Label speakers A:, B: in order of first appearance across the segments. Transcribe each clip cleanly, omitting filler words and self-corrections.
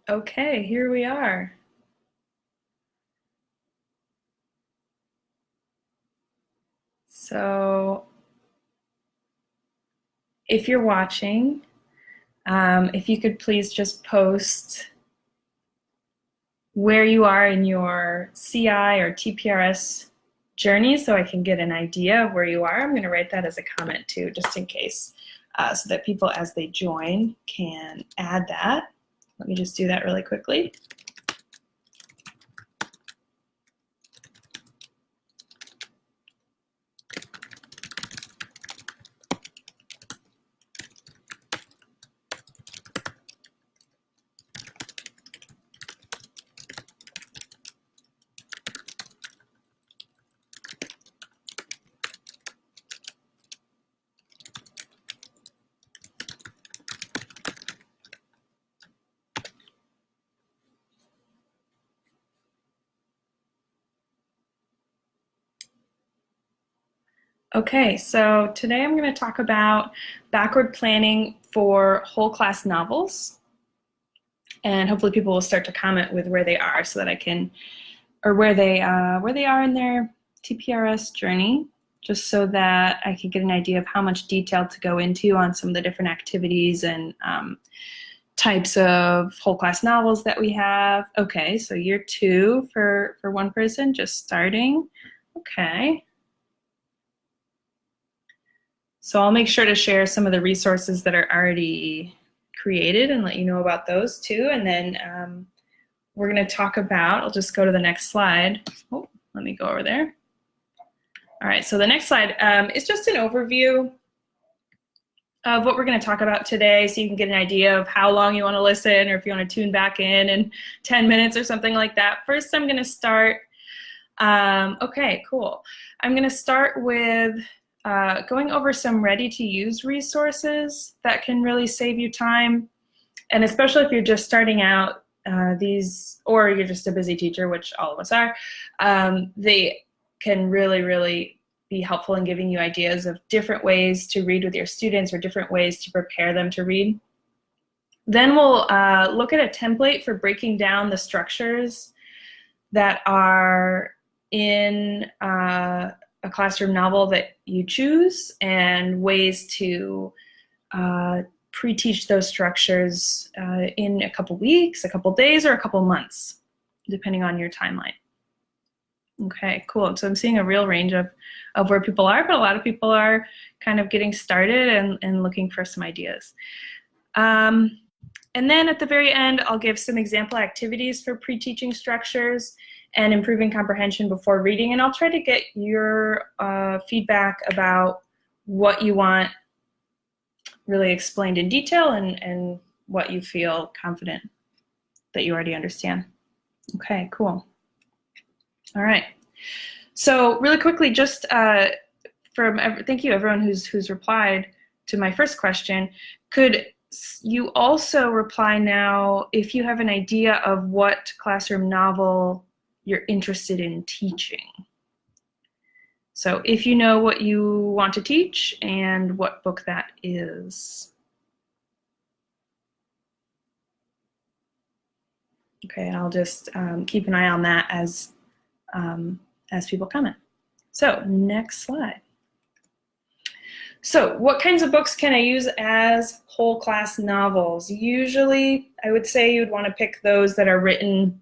A: Okay, here we are. So if you're watching, if you could please just post where you are in your CI or TPRS journey so I can get an idea of where you are. I'm going to write that as a comment too, just in case, so that people as they join can add that. Let me just do that really quickly. Okay, so today I'm going to talk about backward planning for whole class novels. And hopefully people will start to comment with where they are so that I can, or where they are in their TPRS journey, just so that I can get an idea of how much detail to go into on some of the different activities and types of whole class novels that we have. Okay, so year 2 for one person, just starting. Okay. So I'll make sure to share some of the resources that are already created and let you know about those too. And then we're going to talk about, I'll just go to the next slide. Oh, let me go over there. All right, so the next slide is just an overview of what we're going to talk about today, so you can get an idea of how long you want to listen, or if you want to tune back in 10 minutes or something like that. First, I'm going to start, okay, cool. I'm going to start with going over some ready-to-use resources that can really save you time, and especially if you're just starting out, or you're just a busy teacher, which all of us are, they can really be helpful in giving you ideas of different ways to read with your students or different ways to prepare them to read. Then we'll look at a template for breaking down the structures that are in a classroom novel that you choose, and ways to pre-teach those structures in a couple weeks, a couple days, or a couple months, depending on your timeline. Okay, cool. So I'm seeing a real range of where people are, but a lot of people are kind of getting started and looking for some ideas. And then at the very end, I'll give some example activities for pre-teaching structures and improving comprehension before reading, and I'll try to get your feedback about what you want really explained in detail and what you feel confident that you already understand. Okay, cool. All right. So really quickly, just thank you everyone who's replied to my first question. Could you also reply now if you have an idea of what classroom novel you're interested in teaching? So if you know what you want to teach and what book that is. Okay, and I'll just keep an eye on that as people comment. So next slide. So what kinds of books can I use as whole class novels? Usually I would say you'd want to pick those that are written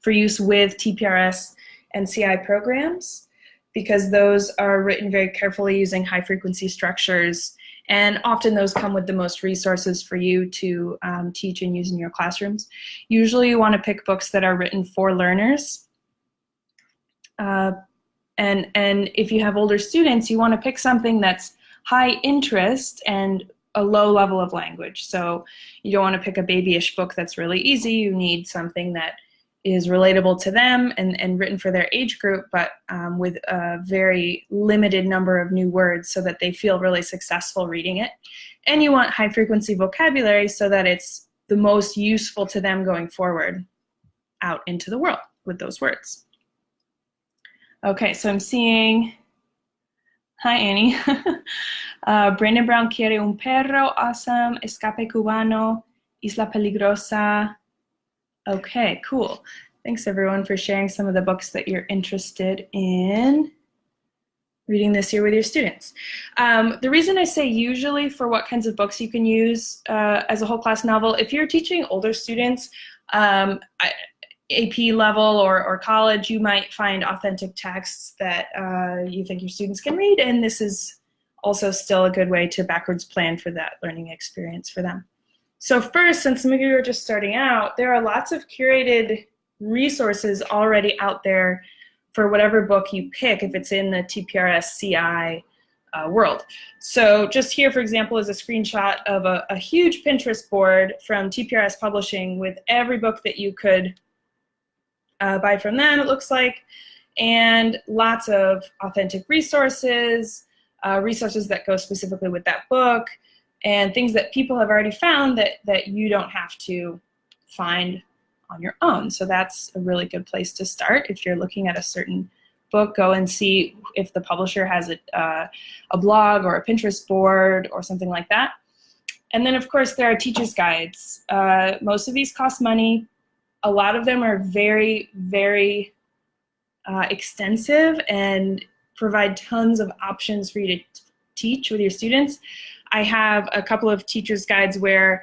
A: for use with TPRS and CI programs, because those are written very carefully using high frequency structures, and often those come with the most resources for you to teach and use in your classrooms. Usually you want to pick books that are written for learners. And if you have older students, you want to pick something that's high interest and a low level of language. So you don't want to pick a babyish book that's really easy. You need something that is relatable to them and written for their age group, but with a very limited number of new words so that they feel really successful reading it. And you want high frequency vocabulary so that it's the most useful to them going forward out into the world with those words. Okay, so I'm seeing, hi Annie. Brandon Brown quiere un perro, awesome, Escape Cubano, Isla Peligrosa, Okay, cool. Thanks everyone for sharing some of the books that you're interested in reading this year with your students. The reason I say usually for what kinds of books you can use as a whole class novel, if you're teaching older students, AP level or college, you might find authentic texts that you think your students can read, and this is also still a good way to backwards plan for that learning experience for them. So first, since some of you are just starting out, there are lots of curated resources already out there for whatever book you pick if it's in the TPRS CI world. So just here, for example, is a screenshot of a huge Pinterest board from TPRS Publishing with every book that you could buy from them, it looks like, and lots of authentic resources, resources that go specifically with that book, and things that people have already found that you don't have to find on your own. So that's a really good place to start. If you're looking at a certain book, go and see if the publisher has a blog or a Pinterest board or something like that. And then, of course, there are teacher's guides. Most of these cost money. A lot of them are very, very extensive and provide tons of options for you to teach with your students. I have a couple of teacher's guides where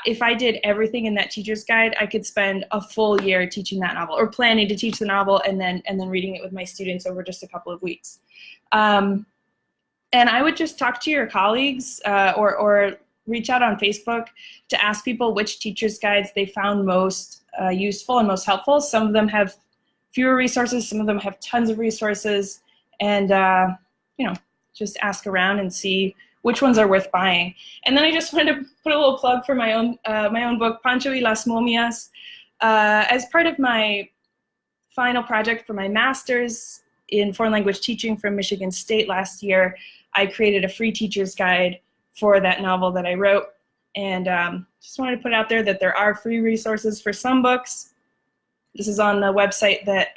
A: if I did everything in that teacher's guide, I could spend a full year teaching that novel or planning to teach the novel and then reading it with my students over just a couple of weeks. And I would just talk to your colleagues or reach out on Facebook to ask people which teacher's guides they found most useful and most helpful. Some of them have fewer resources, some of them have tons of resources, and you know, just ask around and see which ones are worth buying. And then I just wanted to put a little plug for my own book, Pancho y las Momias. As part of my final project for my master's in foreign language teaching from Michigan State last year, I created a free teacher's guide for that novel that I wrote. And just wanted to put out there that there are free resources for some books. This is on the website that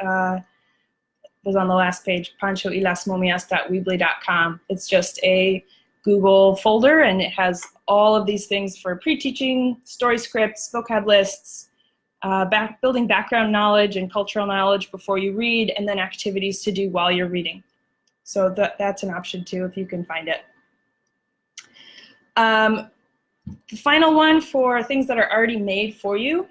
A: was on the last page, panchoylasmomias.weebly.com. It's just a Google folder, and it has all of these things for pre-teaching, story scripts, vocab lists, building background knowledge and cultural knowledge before you read, and then activities to do while you're reading. So that's an option too if you can find it. The final one for things that are already made for you.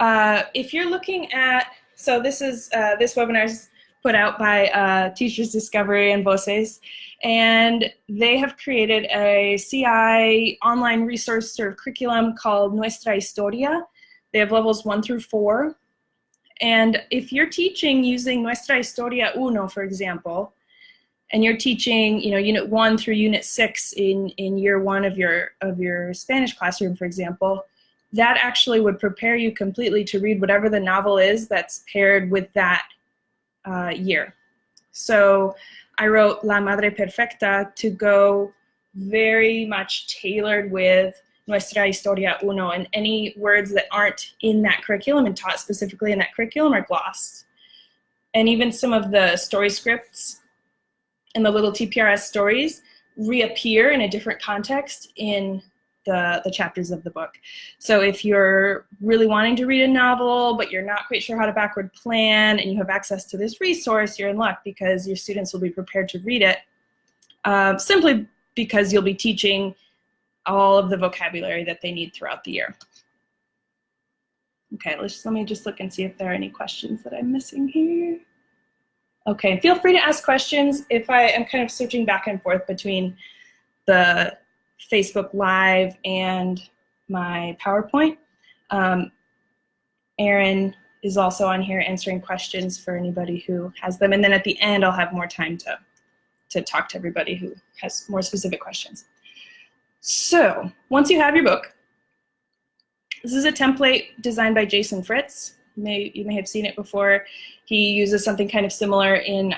A: If you're looking at, so this is this webinar is put out by Teachers Discovery and Voces, and they have created a CI online resource sort of curriculum called Nuestra Historia. They have levels 1 through 4, and if you're teaching using Nuestra Historia 1, for example, and you're teaching, you know, Unit 1 through Unit 6 in year 1 of your Spanish classroom, for example, that actually would prepare you completely to read whatever the novel is that's paired with that year. So I wrote La Madre Perfecta to go very much tailored with Nuestra Historia 1, and any words that aren't in that curriculum and taught specifically in that curriculum are glossed. And even some of the story scripts and the little TPRS stories reappear in a different context in the chapters of the book. So if you're really wanting to read a novel, but you're not quite sure how to backward plan, and you have access to this resource, you're in luck because your students will be prepared to read it, simply because you'll be teaching all of the vocabulary that they need throughout the year. Okay, let me just look and see if there are any questions that I'm missing here. Okay, feel free to ask questions. If I am kind of switching back and forth between the Facebook Live and my PowerPoint. Erin is also on here answering questions for anybody who has them. And then at the end, I'll have more time to talk to everybody who has more specific questions. So once you have your book, this is a template designed by Jason Fritz. You may have seen it before. He uses something kind of similar in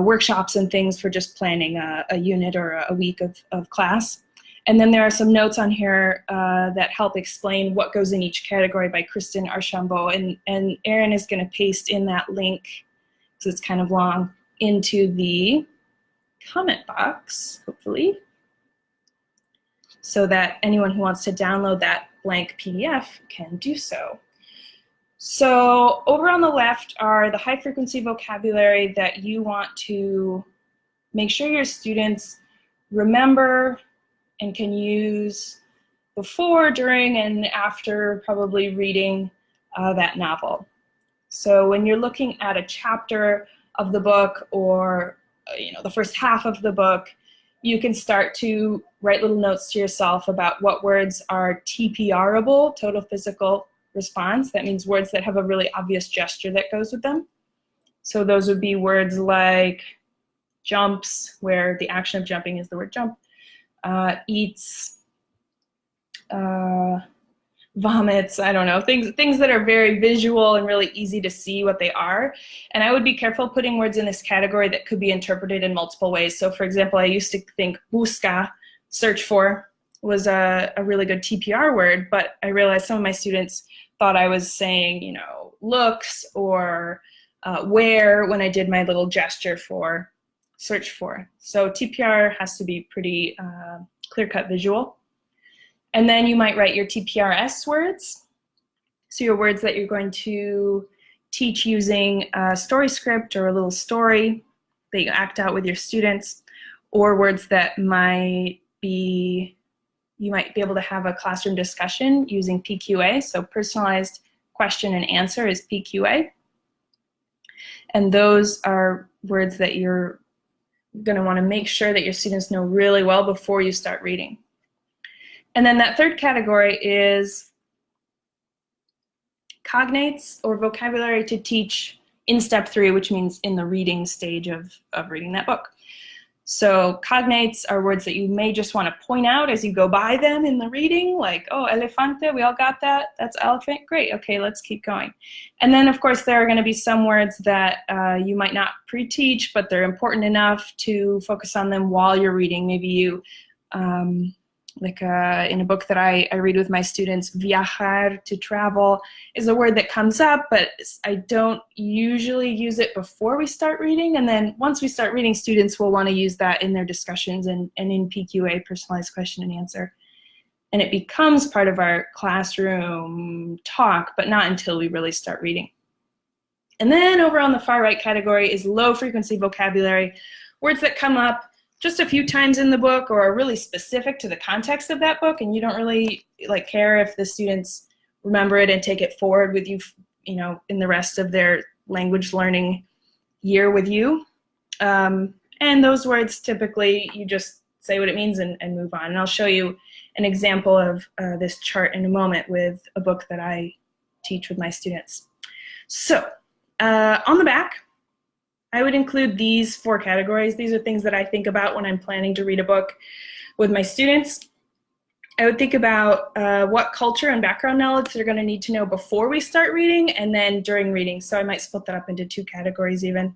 A: workshops and things for just planning a unit or a week of class. And then there are some notes on here that help explain what goes in each category by Kristen Archambault. And Erin is going to paste in that link, because it's kind of long, into the comment box, hopefully. so that anyone who wants to download that blank PDF can do so. So over on the left are the high frequency vocabulary that you want to make sure your students remember and can use before, during, and after probably reading that novel. So when you're looking at a chapter of the book, or the first half of the book, you can start to write little notes to yourself about what words are TPRable, total physical response. That means words that have a really obvious gesture that goes with them. So those would be words like jumps, where the action of jumping is the word jump, eats, vomits, I don't know, things that are very visual and really easy to see what they are. And I would be careful putting words in this category that could be interpreted in multiple ways. So for example, I used to think busca, search for, was a really good TPR word, but I realized some of my students thought I was saying, looks or where when I did my little gesture for search for. So TPR has to be pretty clear-cut visual. And then you might write your TPRS words. So your words that you're going to teach using a story script or a little story that you act out with your students, or words that you might be able to have a classroom discussion using PQA. So personalized question and answer is PQA. And those are words that you're going to want to make sure that your students know really well before you start reading. And then that third category is cognates, or vocabulary to teach in step 3, which means in the reading stage of reading that book. So cognates are words that you may just want to point out as you go by them in the reading, like, oh, elefante, we all got that? That's elephant? Great, okay, let's keep going. And then, of course, there are going to be some words that you might not pre-teach, but they're important enough to focus on them while you're reading. Maybe you, in a book that I read with my students, viajar, to travel, is a word that comes up, but I don't usually use it before we start reading. And then once we start reading, students will want to use that in their discussions and in PQA, personalized question and answer. And it becomes part of our classroom talk, but not until we really start reading. And then over on the far right category is low frequency vocabulary, words that come up just a few times in the book or are really specific to the context of that book, and you don't really care if the students remember it and take it forward with you, in the rest of their language learning year with you. And those words, typically, you just say what it means and move on. And I'll show you an example of this chart in a moment with a book that I teach with my students. So on the back, I would include these 4 categories. These are things that I think about when I'm planning to read a book with my students. I would think about what culture and background knowledge they're going to need to know before we start reading and then during reading. So I might split that up into 2 categories even.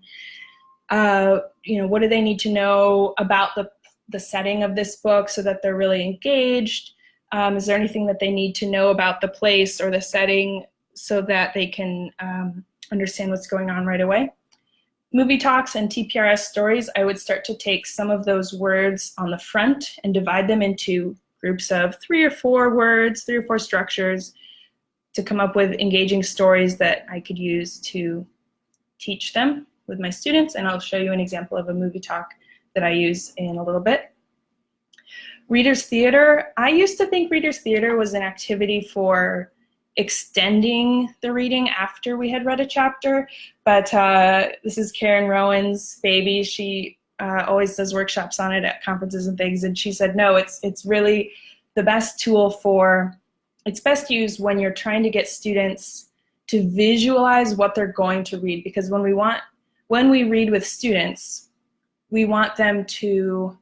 A: What do they need to know about the setting of this book so that they're really engaged? Is there anything that they need to know about the place or the setting so that they can understand what's going on right away? Movie talks and TPRS stories, I would start to take some of those words on the front and divide them into groups of 3 or 4 words, 3 or 4 structures to come up with engaging stories that I could use to teach them with my students. And I'll show you an example of a movie talk that I use in a little bit. Reader's theater. I used to think reader's theater was an activity for extending the reading after we had read a chapter, but this is Karen Rowan's baby. She always does workshops on it at conferences and things, and she said, no, it's really the best tool it's best used when you're trying to get students to visualize what they're going to read, because when we read with students, we want them to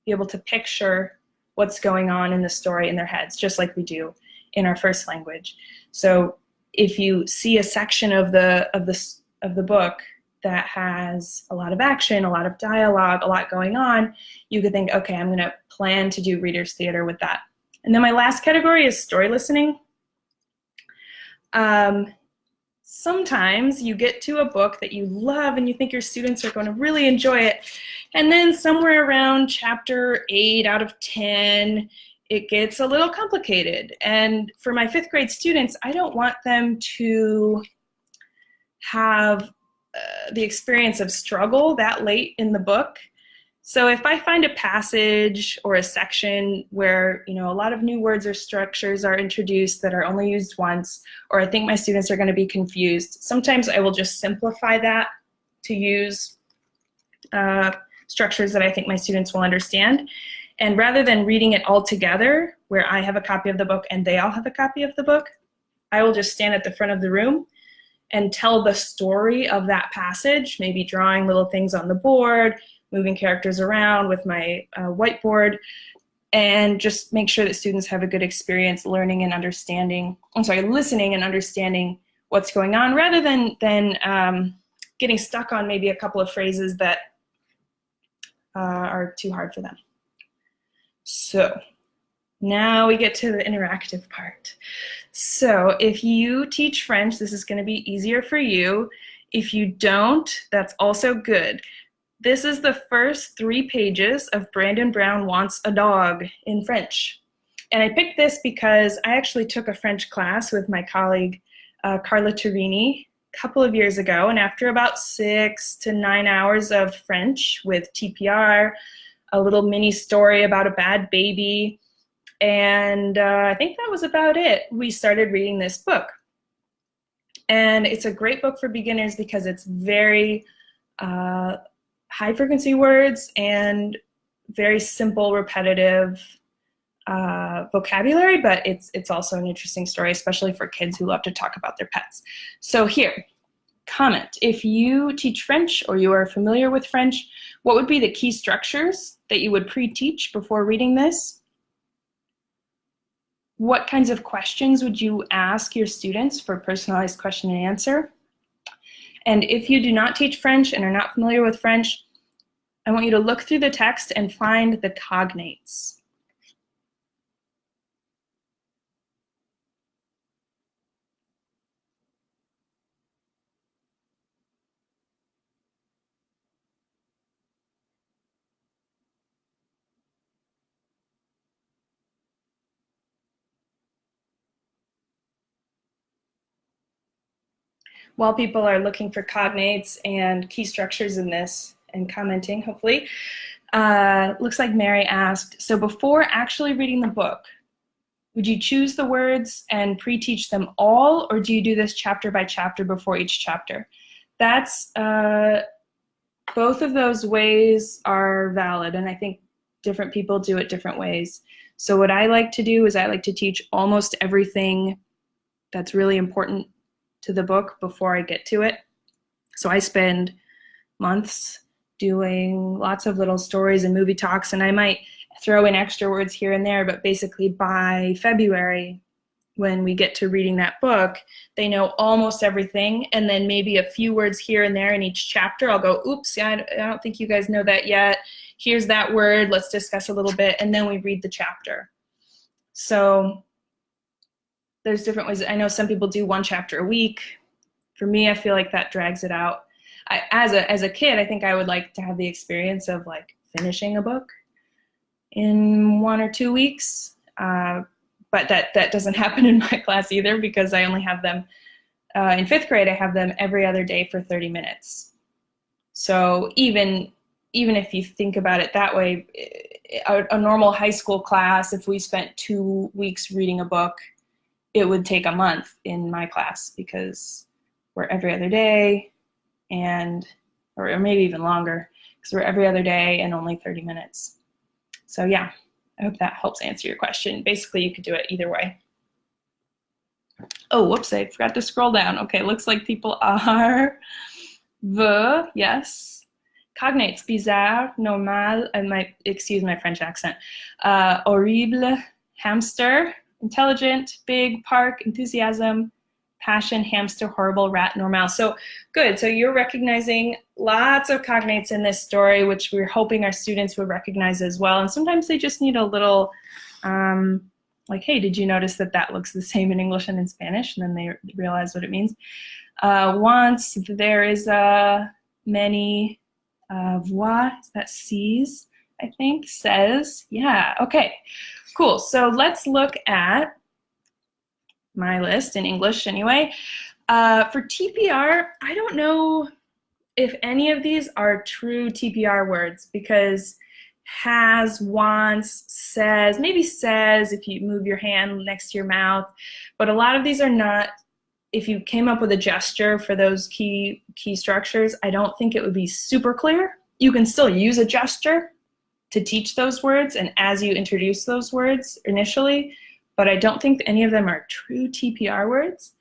A: be able to picture what's going on in the story in their heads, just like we do in our first language. So if you see a section of the book that has a lot of action, a lot of dialogue, a lot going on, you could think, okay, I'm going to plan to do reader's theater with that. And then my last category is story listening. Sometimes you get to a book that you love and you think your students are going to really enjoy it, and then somewhere around chapter 8 out of 10, it gets a little complicated. And for my 5th grade students, I don't want them to have the experience of struggle that late in the book. So if I find a passage or a section where, you know, a lot of new words or structures are introduced that are only used once, or I think my students are going to be confused, sometimes I will just simplify that to use structures that I think my students will understand. And rather than reading it all together, where I have a copy of the book and they all have a copy of the book, I will just stand at the front of the room and tell the story of that passage, maybe drawing little things on the board, moving characters around with my whiteboard, and just make sure that students have a good experience learning and understanding, listening and understanding what's going on, rather than getting stuck on maybe a couple of phrases that are too hard for them. So now we get to the interactive part. So if you teach French, this is going to be easier for you. If you don't, that's also good. This is the first 3 pages of Brandon Brown Wants a Dog in French. And I picked this because I actually took a French class with my colleague Carla Turini a couple of years ago, and after about 6 to 9 hours of French with TPR, a little mini story about a bad baby, and I think that was about it, we started reading this book. And it's a great book for beginners because it's very high frequency words and very simple, repetitive vocabulary, but it's also an interesting story, especially for kids who love to talk about their pets. So here, comment. If you teach French or you are familiar with French, what would be the key structures that you would pre-teach before reading this? What kinds of questions would you ask your students for personalized question and answer? And if you do not teach French and are not familiar with French, I want you to look through the text and find the cognates. While people are looking for cognates and key structures in this and commenting, hopefully, looks like Mary asked, so before actually reading the book, would you choose the words and pre-teach them all, or do you do this chapter by chapter before each chapter? That's, both of those ways are valid, and I think different people do it different ways. So what I like to do is I like to teach almost everything that's really important to the book before I get to it. So I spend months doing lots of little stories and movie talks, and I might throw in extra words here and there, but basically by February, when we get to reading that book, they know almost everything, and then maybe a few words here and there in each chapter. I'll go, oops, I don't think you guys know that yet. Here's that word, let's discuss a little bit, and then we read the chapter. So there's different ways. I know some people do 1 chapter a week. For me, I feel like that drags it out. As a kid, I think I would like to have the experience of like finishing a book in 1 or 2 weeks. But that doesn't happen in my class either, because I only have them, in 5th grade, I have them every other day for 30 minutes. So even if you think about it that way, a normal high school class, if we spent 2 weeks reading a book, it would take a month in my class, because we're every other day, or maybe even longer, because we're every other day and only 30 minutes. So yeah, I hope that helps answer your question. Basically, you could do it either way. Oh, whoops, I forgot to scroll down. Okay, looks like people are yes. Cognates, bizarre, normal, and excuse my French accent, horrible, hamster, intelligent, big, park, enthusiasm, passion, hamster, horrible, rat, normal. So good, so you're recognizing lots of cognates in this story, which we're hoping our students would recognize as well. And sometimes they just need a little, like, hey, did you notice that looks the same in English and in Spanish? And then they realize what it means. Once there is many voix, that sees. I think, says, yeah, okay, cool. So let's look at my list in English anyway. For TPR, I don't know if any of these are true TPR words, because has, wants, says, maybe says if you move your hand next to your mouth, but a lot of these are not. If you came up with a gesture for those key structures, I don't think it would be super clear. You can still use a gesture to teach those words and as you introduce those words initially, but I don't think any of them are true TPR words.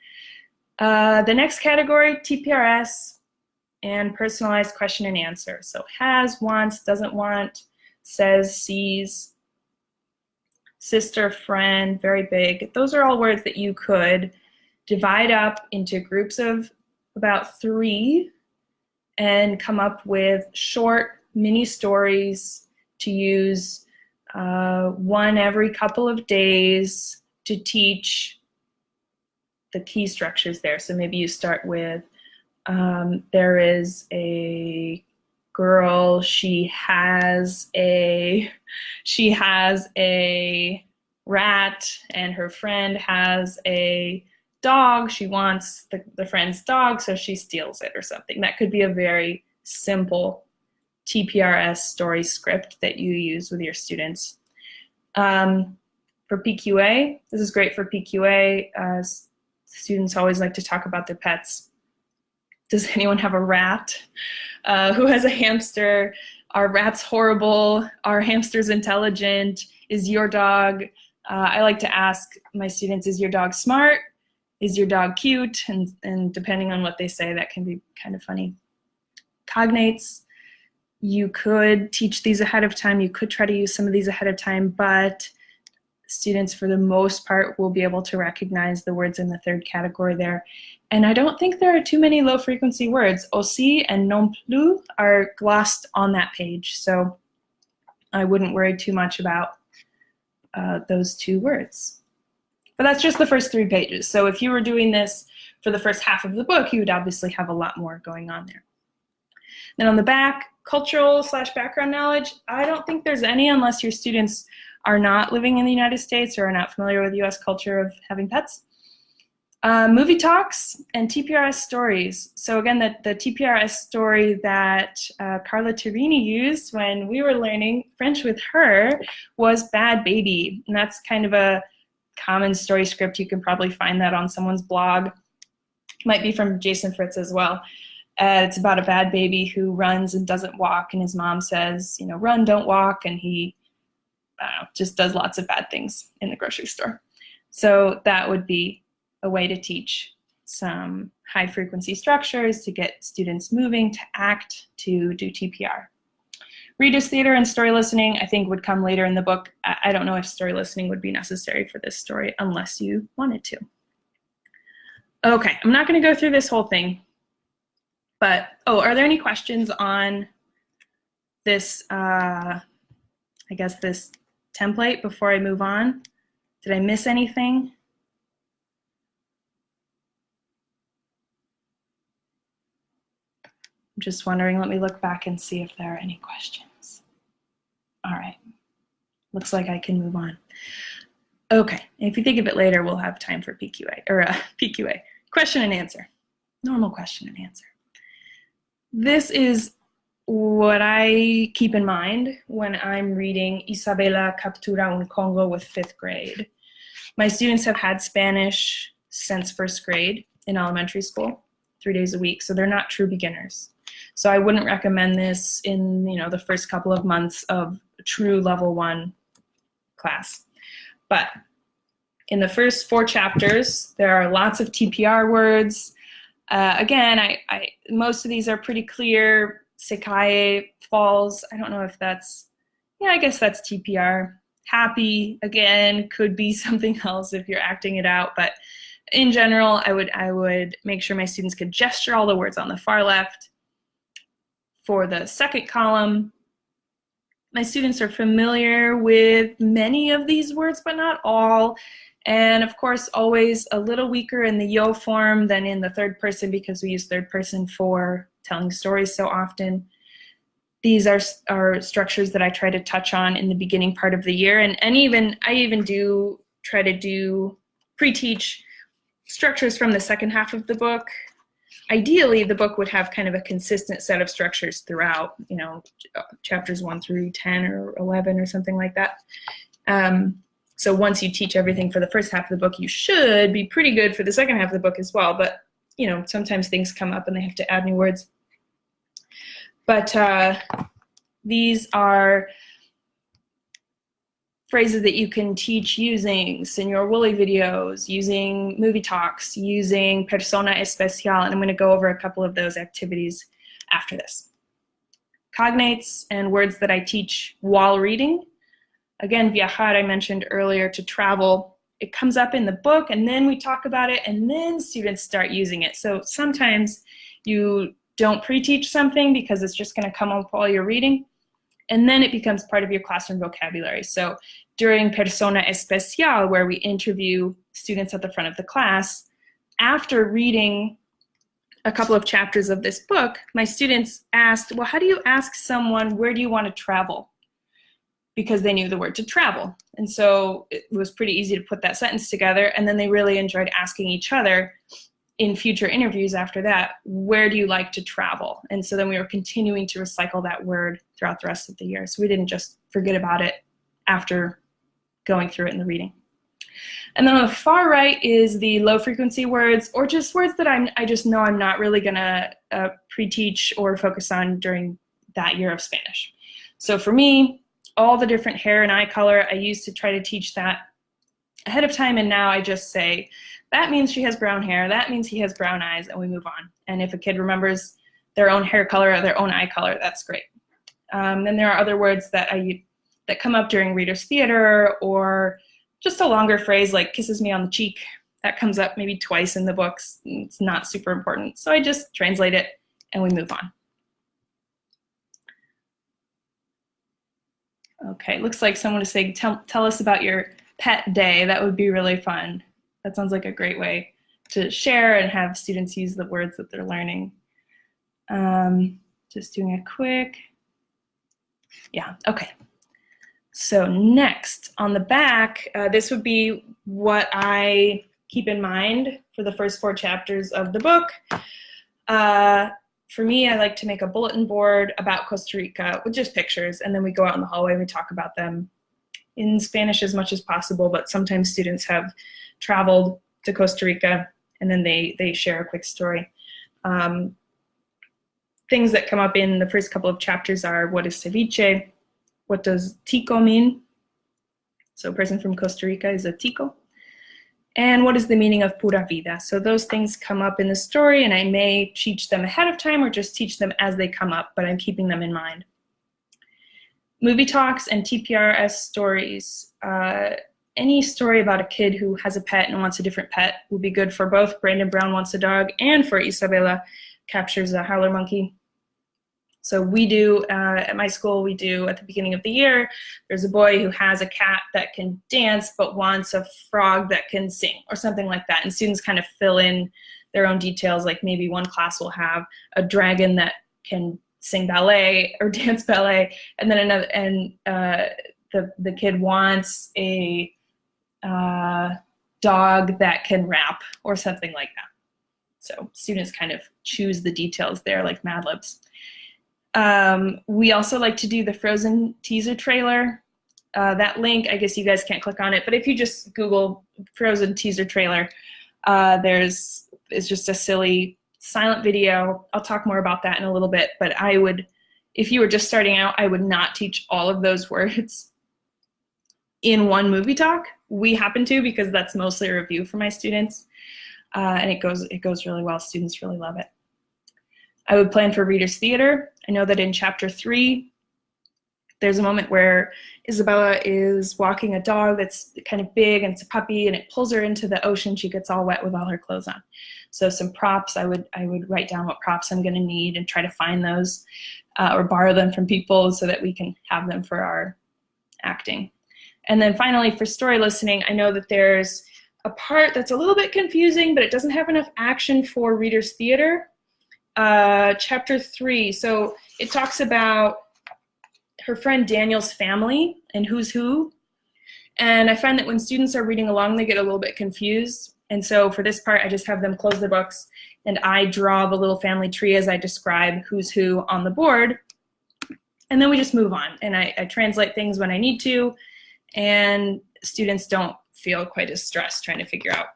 A: The next category, TPRS and personalized question and answer. So has, wants, doesn't want, says, sees, sister, friend, very big. Those are all words that you could divide up into groups of about 3 and come up with short mini stories to use one every couple of days to teach the key structures there. So maybe you start with there is a girl, she has a rat, and her friend has a dog. She wants the friend's dog, so she steals it or something. That could be a very simple TPRS story script that you use with your students. For PQA, this is great for PQA. Students always like to talk about their pets. Does anyone have a rat? Who has a hamster? Are rats horrible? Are hamsters intelligent? Is your dog, I like to ask my students, is your dog smart? Is your dog cute? And depending on what they say, that can be kind of funny. Cognates, you could teach these ahead of time. You could try to use some of these ahead of time, but students for the most part will be able to recognize the words in the third category there. And I don't think there are too many low frequency words. Aussi and non plus are glossed on that page, so I wouldn't worry too much about those 2 words. But that's just the first 3 pages. So if you were doing this for the first half of the book, you would obviously have a lot more going on there. Then on the back, cultural/background knowledge, I don't think there's any unless your students are not living in the United States or are not familiar with US culture of having pets. Movie talks and TPRS stories. So again, the TPRS story that Carla Turini used when we were learning French with her was Bad Baby. And that's kind of a common story script. You can probably find that on someone's blog. Might be from Jason Fritz as well. It's about a bad baby who runs and doesn't walk, and his mom says, you know, run, don't walk, and he just does lots of bad things in the grocery store. So that would be a way to teach some high frequency structures to get students moving, to act, to do TPR. Reader's theater and story listening, I think, would come later in the book. I don't know if story listening would be necessary for this story unless you wanted to. Okay, I'm not going to go through this whole thing, but, are there any questions on this, I guess this template before I move on? Did I miss anything? I'm just wondering, let me look back and see if there are any questions. All right, looks like I can move on. Okay, if you think of it later, we'll have time for PQA, or PQA, question and answer, normal question and answer. This is what I keep in mind when I'm reading Isabela Captura un Congo with 5th grade. My students have had Spanish since 1st grade in elementary school, 3 days a week, so they're not true beginners. So I wouldn't recommend this in, the first couple of months of a true level 1 class. But in the first 4 chapters, there are lots of TPR words. Again, most of these are pretty clear. Sekae, falls, I don't know if that's, I guess that's TPR. Happy, again, could be something else if you're acting it out, but in general, I would make sure my students could gesture all the words on the far left. For the second column, my students are familiar with many of these words, but not all. And of course, always a little weaker in the yo form than in the third person because we use third person for telling stories so often. these are structures that I try to touch on in the beginning part of the year, and I even do try to do pre-teach structures from the second half of the book. Ideally, the book would have kind of a consistent set of structures throughout, you know, chapters 1 through 10 or 11 or something like that. So once you teach everything for the first half of the book, you should be pretty good for the second half of the book as well. But, you know, sometimes things come up and they have to add new words. But these are phrases that you can teach using Señor Woolley videos, using movie talks, using persona especial, and I'm going to go over a couple of those activities after this. Cognates and words that I teach while reading. Again, viajar, I mentioned earlier, to travel. It comes up in the book, and then we talk about it, and then students start using it. So sometimes you don't pre-teach something because it's just going to come up while you're reading, and then it becomes part of your classroom vocabulary. So during persona especial, where we interview students at the front of the class, after reading a couple of chapters of this book, my students asked, well, how do you ask someone, where do you want to travel? Because they knew the word to travel. And so it was pretty easy to put that sentence together. And then they really enjoyed asking each other in future interviews after that, where do you like to travel? And so then we were continuing to recycle that word throughout the rest of the year. So we didn't just forget about it after going through it in the reading. And then on the far right is the low frequency words, or just words that I just know I'm not really gonna pre-teach or focus on during that year of Spanish. So for me, all the different hair and eye color, I used to try to teach that ahead of time, and now I just say, that means she has brown hair, that means he has brown eyes, and we move on. And if a kid remembers their own hair color or their own eye color, that's great. Then there are other words that come up during reader's theater, or just a longer phrase like kisses me on the cheek. That comes up maybe twice in the books. It's not super important. So I just translate it and we move on. Okay, looks like someone is saying, tell us about your pet day. That would be really fun. That sounds like a great way to share and have students use the words that they're learning. Just doing a quick, yeah, okay. So next, on the back, this would be what I keep in mind for the first 4 chapters of the book. For me, I like to make a bulletin board about Costa Rica with just pictures, and then we go out in the hallway and we talk about them in Spanish as much as possible, but sometimes students have traveled to Costa Rica and then they share a quick story. Things that come up in the first couple of chapters are, what is ceviche? What does tico mean? So a person from Costa Rica is a tico. And what is the meaning of pura vida? So those things come up in the story, and I may teach them ahead of time or just teach them as they come up, but I'm keeping them in mind. Movie talks and TPRS stories. Any story about a kid who has a pet and wants a different pet would be good for both Brandon Brown Wants a Dog and for Isabella Captures a Howler Monkey. So we do, at my school, we do at the beginning of the year, there's a boy who has a cat that can dance but wants a frog that can sing or something like that. And students kind of fill in their own details, like maybe one class will have a dragon that can sing ballet or dance ballet, and then another, and the kid wants a dog that can rap or something like that. So students kind of choose the details there, like Mad Libs. We also like to do the Frozen teaser trailer. That link, I guess you guys can't click on it, but if you just Google Frozen teaser trailer, it's just a silly silent video. I'll talk more about that in a little bit, but I would, if you were just starting out, I would not teach all of those words in one movie talk. We happen to, because that's mostly a review for my students, and it goes really well. Students really love it. I would plan for reader's theater. I know that in chapter 3, there's a moment where Isabella is walking a dog that's kind of big, and it's a puppy, and it pulls her into the ocean. She gets all wet with all her clothes on. So some props, I would write down what props I'm gonna need and try to find those or borrow them from people so that we can have them for our acting. And then finally, for story listening, I know that there's a part that's a little bit confusing, but it doesn't have enough action for reader's theater. Chapter 3, so it talks about her friend Daniel's family and who's who. And I find that when students are reading along, they get a little bit confused. And so for this part, I just have them close their books and I draw the little family tree as I describe who's who on the board. And then we just move on. And I translate things when I need to. And students don't feel quite as stressed trying to figure out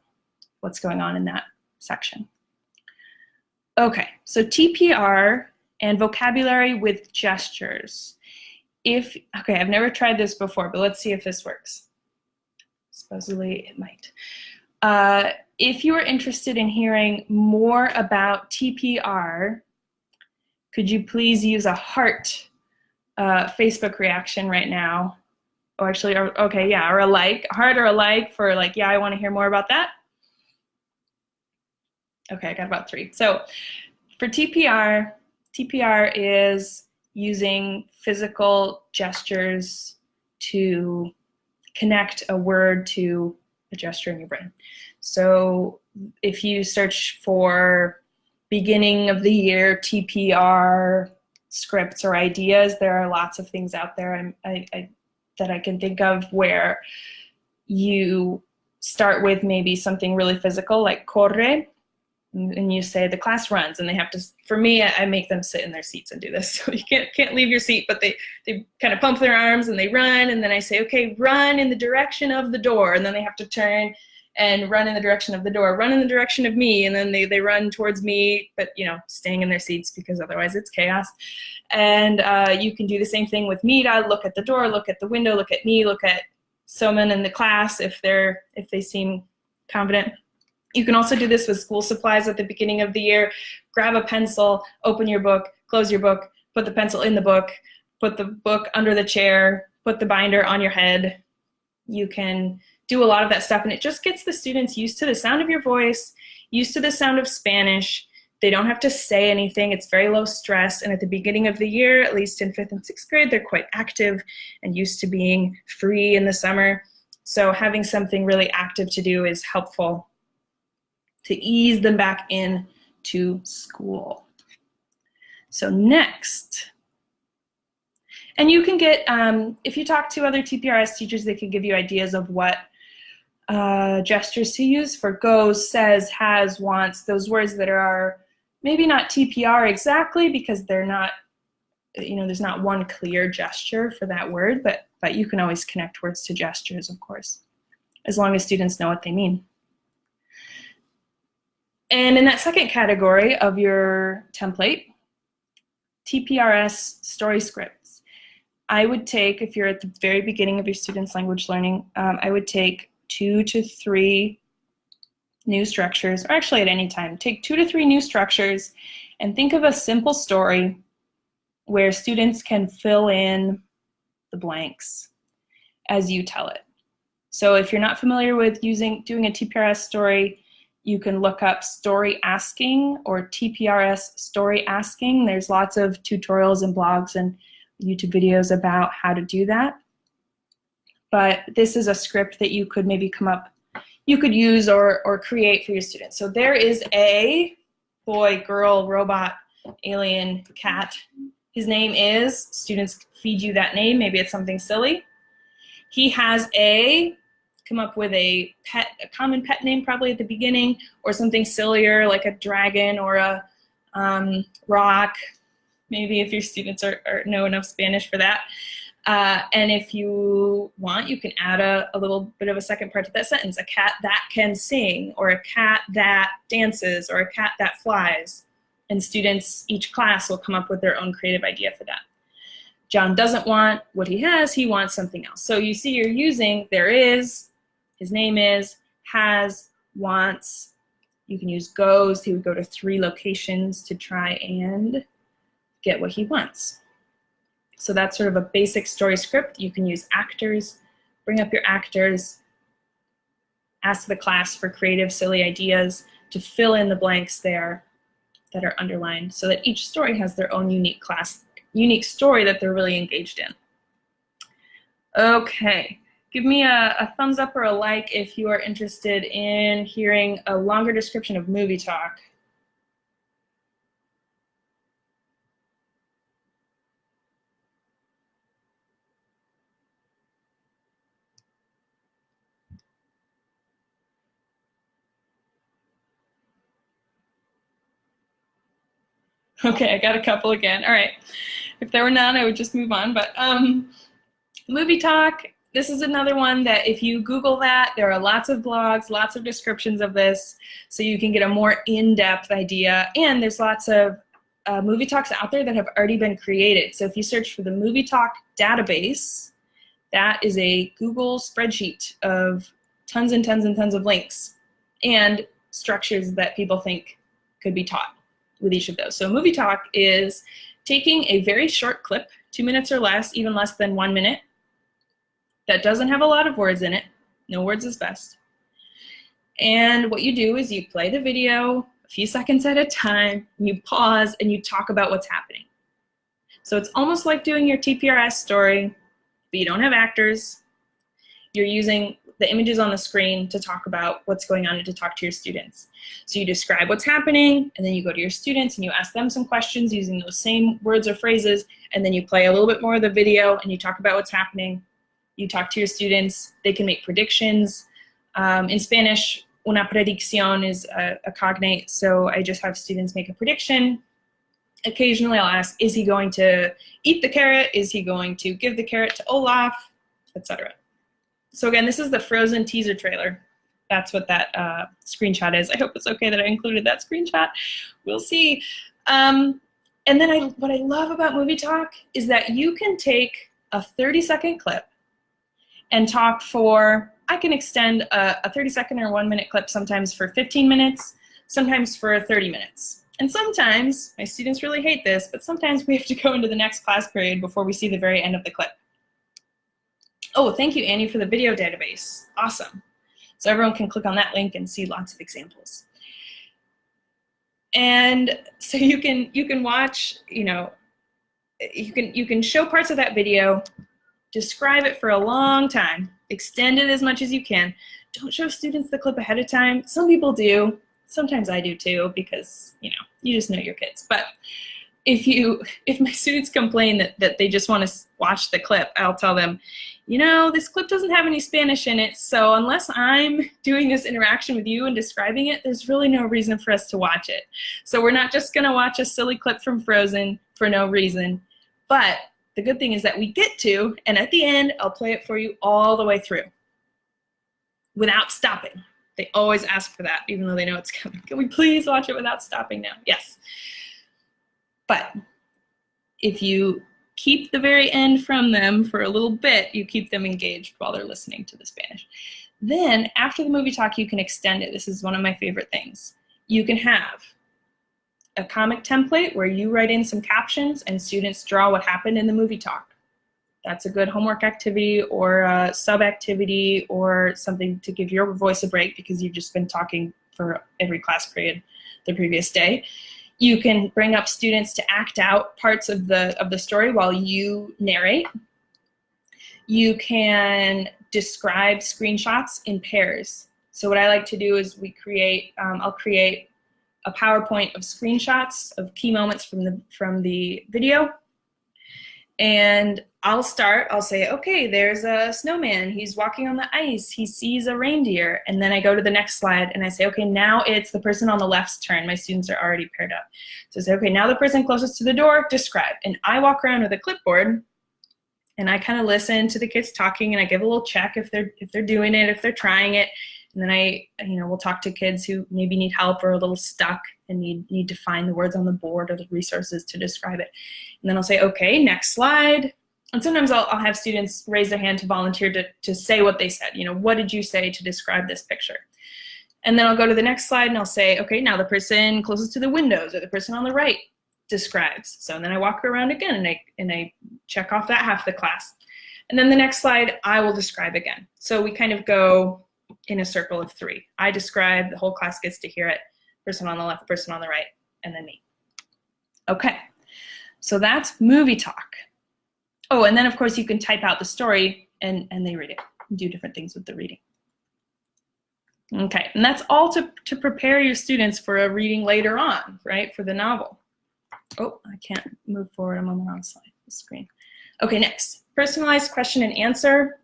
A: what's going on in that section. Okay, so TPR and vocabulary with gestures. Okay, I've never tried this before, but let's see if this works. Supposedly it might. If you are interested in hearing more about TPR, could you please use a heart Facebook reaction right now? Oh, actually, okay, yeah, or a like, a heart or a like for like, yeah, I want to hear more about that. Okay, I got about 3. So for TPR, TPR is using physical gestures to connect a word to a gesture in your brain. So if you search for beginning of the year TPR scripts or ideas, there are lots of things out there that I can think of where you start with maybe something really physical like corre, and you say the class runs, and they have to, for me, I make them sit in their seats and do this. So you can't leave your seat, but they kind of pump their arms and they run, and then I say, okay, run in the direction of the door, and then they have to turn and run in the direction of the door, run in the direction of me, and then they run towards me, but you know, staying in their seats because otherwise it's chaos. And you can do the same thing with Mira, look at the door, look at the window, look at me, look at someone in the class if they seem confident. You can also do this with school supplies at the beginning of the year. Grab a pencil, open your book, close your book, put the pencil in the book, put the book under the chair, put the binder on your head. You can do a lot of that stuff, and it just gets the students used to the sound of your voice, used to the sound of Spanish. They don't have to say anything. It's very low stress, and at the beginning of the year, at least in 5th and 6th grade, they're quite active and used to being free in the summer. So having something really active to do is helpful to ease them back in to school. So next, and you can get, if you talk to other TPRS teachers, they can give you ideas of what gestures to use for goes, says, has, wants, those words that are maybe not TPR exactly because they're not, you know, there's not one clear gesture for that word, but you can always connect words to gestures, of course, as long as students know what they mean. And in that second category of your template, TPRS story scripts, I would take, if you're at the very beginning of your students' language learning, I would take 2 to 3 new structures, or actually at any time, take 2 to 3 new structures and think of a simple story where students can fill in the blanks as you tell it. So if you're not familiar with doing a TPRS story, you can look up story asking or TPRS story asking. There's lots of tutorials and blogs and YouTube videos about how to do that. But this is a script that you could maybe you could use or create for your students. So there is a boy, girl, robot, alien, cat. His name is, students feed you that name, maybe it's something silly. He has come up with a common pet name probably at the beginning, or something sillier like a dragon or a rock, maybe if your students know enough Spanish for that. And if you want, you can add a little bit of a second part to that sentence, a cat that can sing, or a cat that dances, or a cat that flies. And students, each class will come up with their own creative idea for that. John doesn't want what he has, he wants something else. So you see you're using there is, his name is, has, wants. You can use goes. He would go to 3 locations to try and get what he wants. So that's sort of a basic story script. You can use actors, bring up your actors, ask the class for creative, silly ideas to fill in the blanks there that are underlined so that each story has their own unique story that they're really engaged in. Okay. Give me a thumbs up or a like if you are interested in hearing a longer description of movie talk. Okay, I got a couple again. All right. If there were none, I would just move on. But movie talk, this is another one that if you Google that, there are lots of blogs, lots of descriptions of this, so you can get a more in-depth idea. And there's lots of movie talks out there that have already been created. So if you search for the movie talk database, that is a Google spreadsheet of tons and tons and tons of links and structures that people think could be taught with each of those. So movie talk is taking a very short clip, 2 minutes or less, even less than 1 minute, that doesn't have a lot of words in it. No words is best. And what you do is you play the video a few seconds at a time, you pause, and you talk about what's happening. So it's almost like doing your TPRS story, but you don't have actors. You're using the images on the screen to talk about what's going on and to talk to your students. So you describe what's happening, and then you go to your students and you ask them some questions using those same words or phrases, and then you play a little bit more of the video and you talk about what's happening. You talk to your students, they can make predictions. In Spanish, una predicción is a cognate, so I just have students make a prediction. Occasionally I'll ask, is he going to eat the carrot? Is he going to give the carrot to Olaf? Etc. So again, this is the Frozen teaser trailer. That's what that screenshot is. I hope it's okay that I included that screenshot. We'll see. And then what I love about movie talk is that you can take a 30-second clip and talk for, I can extend a 30-second or 1 minute clip sometimes for 15 minutes, sometimes for 30 minutes. And sometimes, my students really hate this, but sometimes we have to go into the next class period before we see the very end of the clip. Oh, thank you, Annie, for the video database. Awesome. So everyone can click on that link and see lots of examples. And so you can watch, you can show parts of that video, describe it for a long time, extend it as much as you can. Don't show students the clip ahead of time. Some people do. Sometimes I do too, because you just know your kids. But if my students complain that they just want to watch the clip, I'll tell them, this clip doesn't have any Spanish in it, so unless I'm doing this interaction with you and describing it, there's really no reason for us to watch it. So we're not just going to watch a silly clip from Frozen for no reason. But the good thing is that we get to, and at the end, I'll play it for you all the way through without stopping. They always ask for that, even though they know it's coming. Can we please watch it without stopping now? Yes. But if you keep the very end from them for a little bit, you keep them engaged while they're listening to the Spanish. Then, after the movie talk, you can extend it. This is one of my favorite things. You can have a comic template where you write in some captions and students draw what happened in the movie talk. That's a good homework activity or a sub-activity or something to give your voice a break because you've just been talking for every class period the previous day. You can bring up students to act out parts of the story while you narrate. You can describe screenshots in pairs. So what I like to do is I'll create a PowerPoint of screenshots of key moments from the video. And I'll say, okay, there's a snowman, he's walking on the ice, he sees a reindeer, and then I go to the next slide and I say, okay, now it's the person on the left's turn. My students are already paired up. So I say, okay, now the person closest to the door, describe. And I walk around with a clipboard and I kind of listen to the kids talking and I give a little check if they're doing it, if they're trying it. And then we'll talk to kids who maybe need help or a little stuck and need to find the words on the board or the resources to describe it. And then I'll say, okay, next slide. And sometimes I'll have students raise their hand to volunteer to say what they said. What did you say to describe this picture? And then I'll go to the next slide and I'll say, okay, now the person closest to the windows or the person on the right describes. So then I walk around again and I check off that half of the class. And then the next slide, I will describe again. So we kind of go in a circle of 3. I describe, the whole class gets to hear it, person on the left, person on the right, and then me. Okay, so that's movie talk. Oh, and then of course you can type out the story and they read it, do different things with the reading. Okay, and that's all to prepare your students for a reading later on, right, for the novel. Oh, I can't move forward, I'm on the wrong side of the screen. Okay, next, personalized question and answer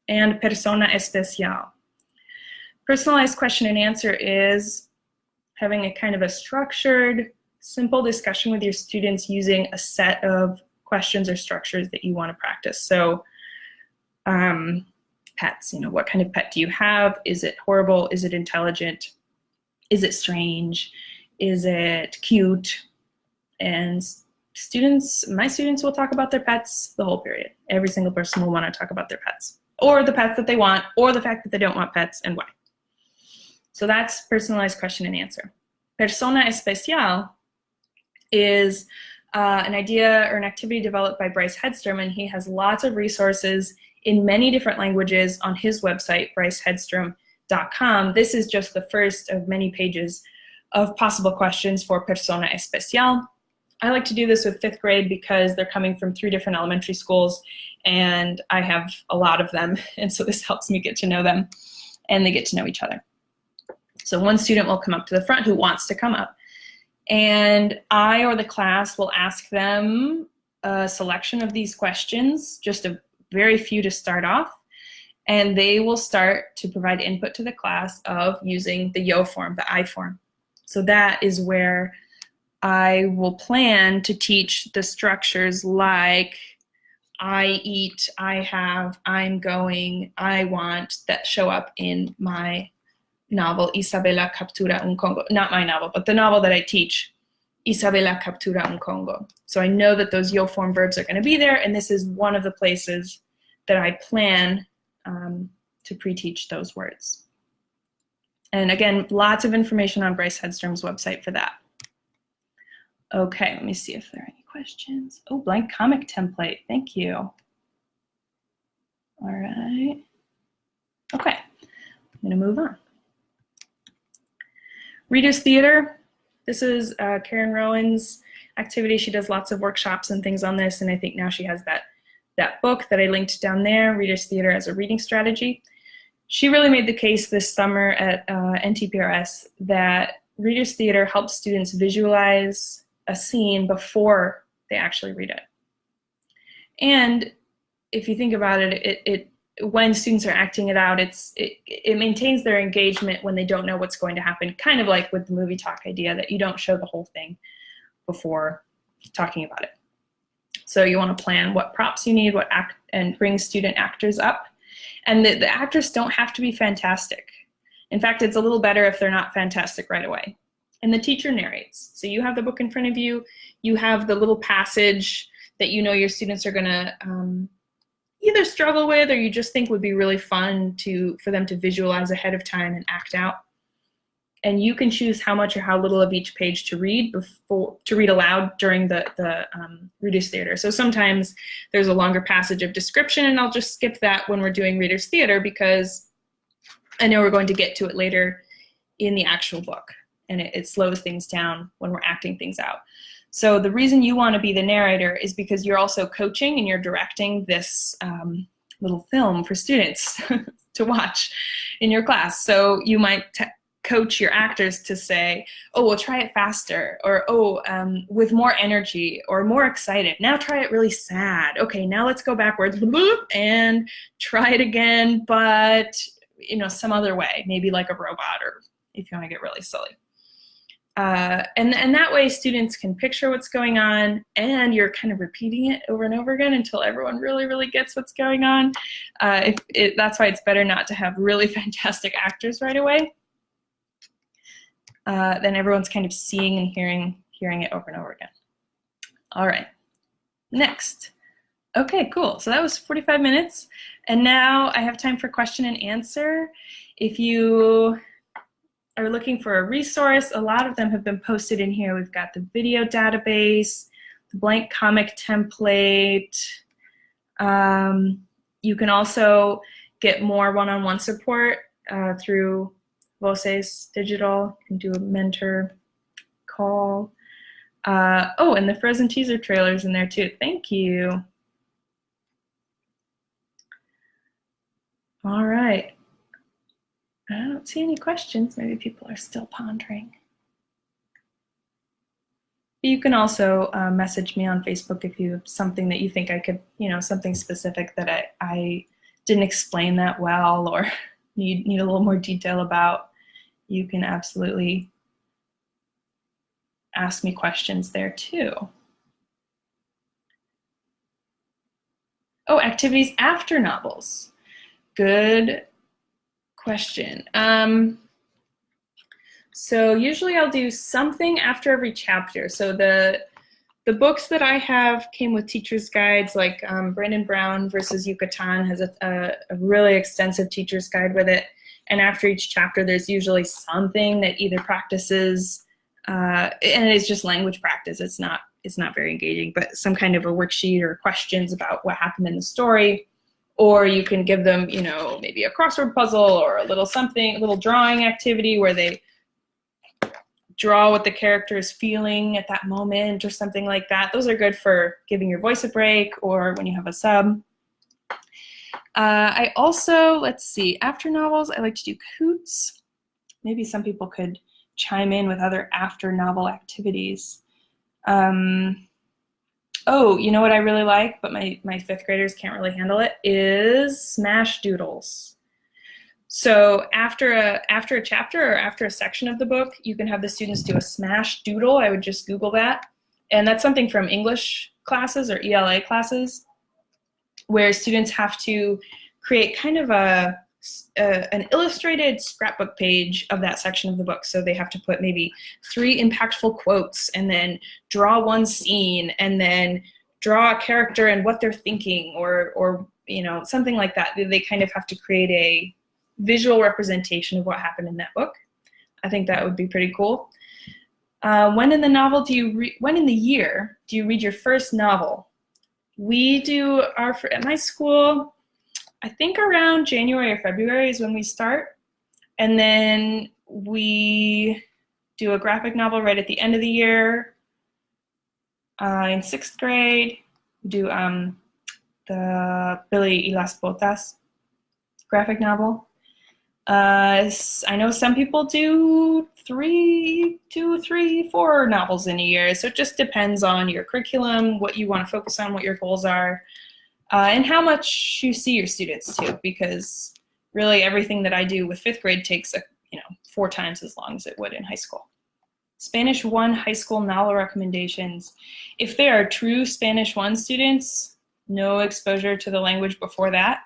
A: and persona especial. Personalized question and answer is having a kind of a structured simple discussion with your students using a set of questions or structures that you want to practice. So pets, what kind of pet do you have? Is it horrible? Is it intelligent? Is it strange? Is it cute? And my students will talk about their pets the whole period. Every single person will want to talk about their pets, or the pets that they want, or the fact that they don't want pets and why. So that's personalized question and answer. Persona especial is an idea or an activity developed by Bryce Hedstrom, and he has lots of resources in many different languages on his website, brycehedstrom.com. This is just the first of many pages of possible questions for persona especial. I like to do this with 5th grade because they're coming from 3 different elementary schools, and I have a lot of them, and so this helps me get to know them, and they get to know each other. So one student will come up to the front who wants to come up, and I or the class will ask them a selection of these questions, just a very few to start off, and they will start to provide input to the class of using the yo form, the I form. So that is where I will plan to teach the structures like I eat, I have, I'm going, I want, that show up in my novel, Isabela Captura un Congo. Not my novel, but the novel that I teach, Isabela Captura un Congo. So I know that those yo form verbs are going to be there, and this is one of the places that I plan to pre-teach those words. And again, lots of information on Bryce Hedstrom's website for that. Okay, let me see if there are any questions. Oh, blank comic template, thank you. All right. Okay, I'm gonna move on. Readers Theater. This is Karen Rowan's activity. She does lots of workshops and things on this, and I think now she has that book that I linked down there, Readers Theater as a Reading Strategy. She really made the case this summer at NTPRS that Readers Theater helps students visualize a scene before they actually read it. And if you think about it, when students are acting it out, it maintains their engagement when they don't know what's going to happen, kind of like with the movie talk idea that you don't show the whole thing before talking about it. So you want to plan what props you need, and bring student actors up. And the actors don't have to be fantastic. In fact, it's a little better if they're not fantastic right away. And the teacher narrates. So you have the book in front of you, you have the little passage that you know your students are gonna either struggle with or you just think would be really fun for them to visualize ahead of time and act out. And you can choose how much or how little of each page to read aloud during the Readers Theater. So sometimes there's a longer passage of description, and I'll just skip that when we're doing Readers Theater because I know we're going to get to it later in the actual book, and it slows things down when we're acting things out. So the reason you want to be the narrator is because you're also coaching and you're directing this little film for students to watch in your class. So you might coach your actors to say, oh, we'll try it faster, or with more energy, or more excited. Now try it really sad. Okay, now let's go backwards and try it again, but some other way, maybe like a robot, or if you want to get really silly. And that way students can picture what's going on, and you're kind of repeating it over and over again until everyone really, really gets what's going on. That's why it's better not to have really fantastic actors right away. Then everyone's kind of seeing and hearing it over and over again. All right, next. Okay, cool. So that was 45 minutes. And now I have time for question and answer. If you are looking for a resource, a lot of them have been posted in here. We've got the video database, the blank comic template. You can also get more one-on-one support through Voces Digital. You can do a mentor call. Oh, and the Frozen teaser trailer's in there too. Thank you. All right. I don't see any questions. Maybe people are still pondering. You can also message me on Facebook if you have something that you think I could, something specific that I didn't explain that well, or need a little more detail about. You can absolutely ask me questions there too. Oh, activities after novels. Good question. So usually I'll do something after every chapter. So the books that I have came with teacher's guides, like Brandon Brown versus Yucatan has a really extensive teacher's guide with it. And after each chapter, there's usually something that either practices, and it's just language practice. It's not very engaging, but some kind of a worksheet or questions about what happened in the story. Or you can give them, you know, maybe a crossword puzzle or a little something, a little drawing activity where they draw what the character is feeling at that moment or something like that. Those are good for giving your voice a break or when you have a sub. I also, let's see, after novels, I like to do Coots. Maybe some people could chime in with other after novel activities. Oh, you know what I really like, but my fifth graders can't really handle it, is Smash Doodles. So after a chapter or after a section of the book, you can have the students do a Smash Doodle. I would just Google that. And that's something from English classes or ELA classes, where students have to create kind of an illustrated scrapbook page of that section of the book. So they have to put maybe 3 impactful quotes and then draw one scene and then draw a character and what they're thinking or you know, something like that. They kind of have to create a visual representation of what happened in that book. I think that would be pretty cool. When in the year do you read your first novel? We do at my school, I think around January or February is when we start. And then we do a graphic novel right at the end of the year. In 6th grade, we do the Billy y las Botas graphic novel. I know some people do 2, 3, 4 novels in a year. So it just depends on your curriculum, what you want to focus on, what your goals are, and how much you see your students too, because really everything that I do with 5th grade takes 4 times as long as it would in high school. Spanish 1 high school novel recommendations. If they are true Spanish 1 students, no exposure to the language before that,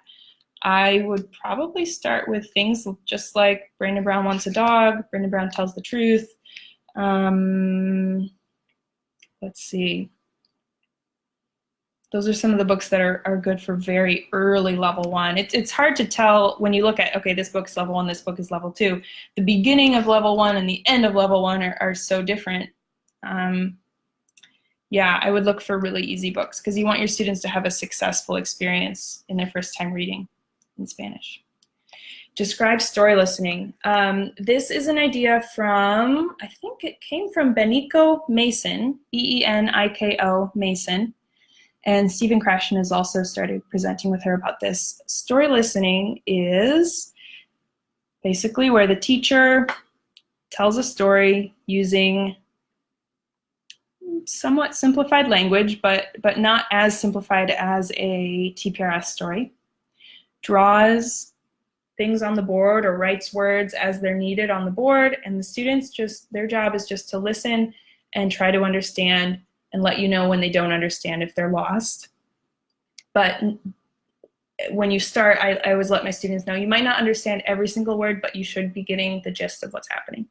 A: I would probably start with things just like Brandon Brown Wants a Dog, Brandon Brown Tells the Truth. Let's see. Those are some of the books that are good for very early level 1. It's hard to tell when you look at, okay, this book's level 1, this book is level 2. The beginning of level 1 and the end of level 1 are so different. Yeah, I would look for really easy books because you want your students to have a successful experience in their first time reading in Spanish. Describe story listening. This is an idea from, I think it came from Beniko Mason, Beniko Mason. And Stephen Krashen has also started presenting with her about this. Story listening is basically where the teacher tells a story using somewhat simplified language, but not as simplified as a TPRS story. Draws things on the board or writes words as they're needed on the board, and the students their job is just to listen and try to understand and let you know when they don't understand if they're lost. But when you start, I always let my students know you might not understand every single word, but you should be getting the gist of what's happening.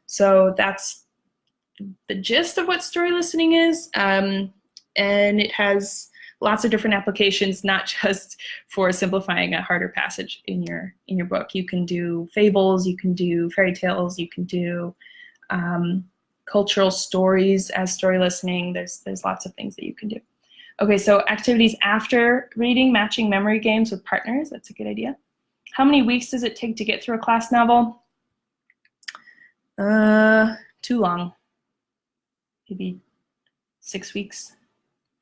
A: So that's the gist of what story listening is, and it has lots of different applications, not just for simplifying a harder passage in your book. You can do fables, you can do fairy tales, you can do cultural stories as story listening. There's lots of things that you can do. Okay, so activities after reading, matching memory games with partners. That's a good idea. How many weeks does it take to get through a class novel? Too long. Maybe 6 weeks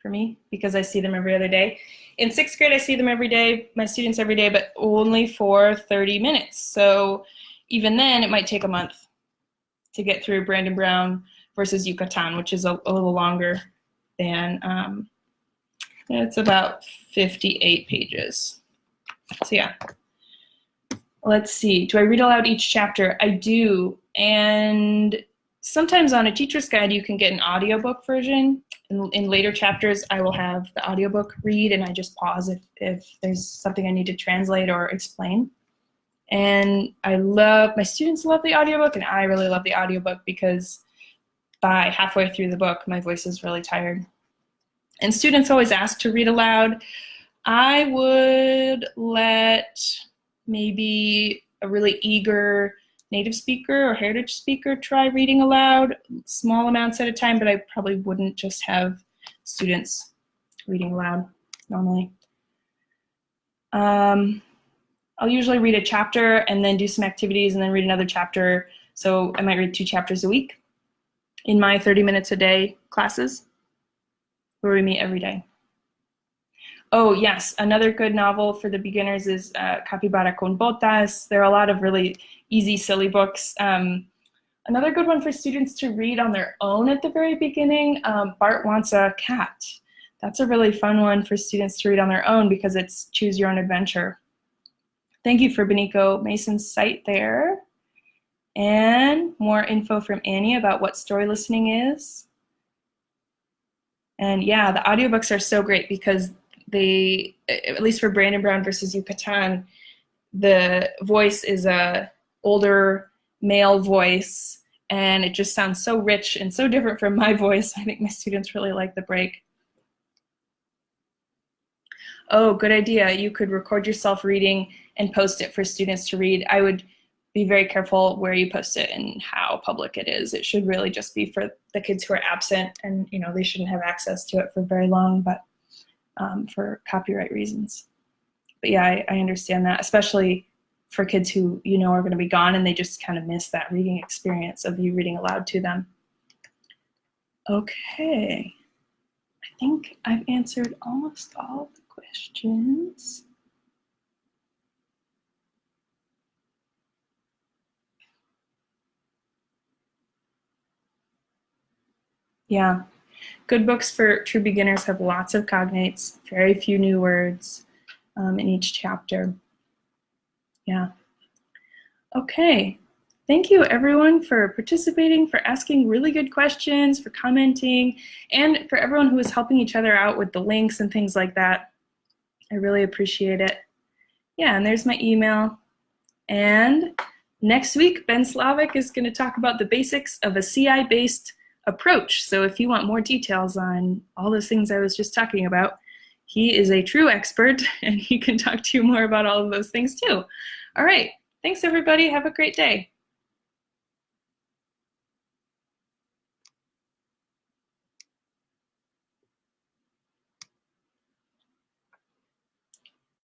A: for me, because I see them every other day. In 6th grade, I see them every day, my students every day, but only for 30 minutes. So even then, it might take a month to get through Brandon Brown versus Yucatan, which is a little longer than, it's about 58 pages. So yeah, let's see. Do I read aloud each chapter? I do, and Sometimes on a teacher's guide, you can get an audiobook version. In later chapters, I will have the audiobook read, and I just pause if there's something I need to translate or explain. And my students love the audiobook, and I really love the audiobook because by halfway through the book, my voice is really tired. And students always ask to read aloud. I would let maybe a really eager native speaker or heritage speaker try reading aloud, small amounts at a time, but I probably wouldn't just have students reading aloud normally. I'll usually read a chapter and then do some activities and then read another chapter. So I might read 2 chapters a week in my 30 minutes a day classes where we meet every day. Oh yes, another good novel for the beginners is Capybara con Botas. There are a lot of really easy, silly books. Another good one for students to read on their own at the very beginning, Bart Wants a Cat. That's a really fun one for students to read on their own because it's choose your own adventure. Thank you for Benico Mason's site there. And more info from Annie about what story listening is. And yeah, the audiobooks are so great because they, at least for Brandon Brown versus Yucatan, the voice is a older male voice, and it just sounds so rich and so different from my voice. I think my students really like the break. Oh, good idea. You could record yourself reading and post it for students to read. I would be very careful where you post it and how public it is. It should really just be for the kids who are absent, and they shouldn't have access to it for very long, but for copyright reasons. But yeah, I understand that, especially for kids who are going to be gone and they just kind of miss that reading experience of you reading aloud to them. Okay, I think I've answered almost all the questions. Yeah, good books for true beginners have lots of cognates, very few new words in each chapter. Yeah. Okay. Thank you everyone for participating, for asking really good questions, for commenting, and for everyone who is helping each other out with the links and things like that. I really appreciate it. Yeah, and there's my email. And next week, Ben Slavic is going to talk about the basics of a CI-based approach. So if you want more details on all those things I was just talking about, he is a true expert and he can talk to you more about all of those things too. All right, thanks everybody. Have a great day.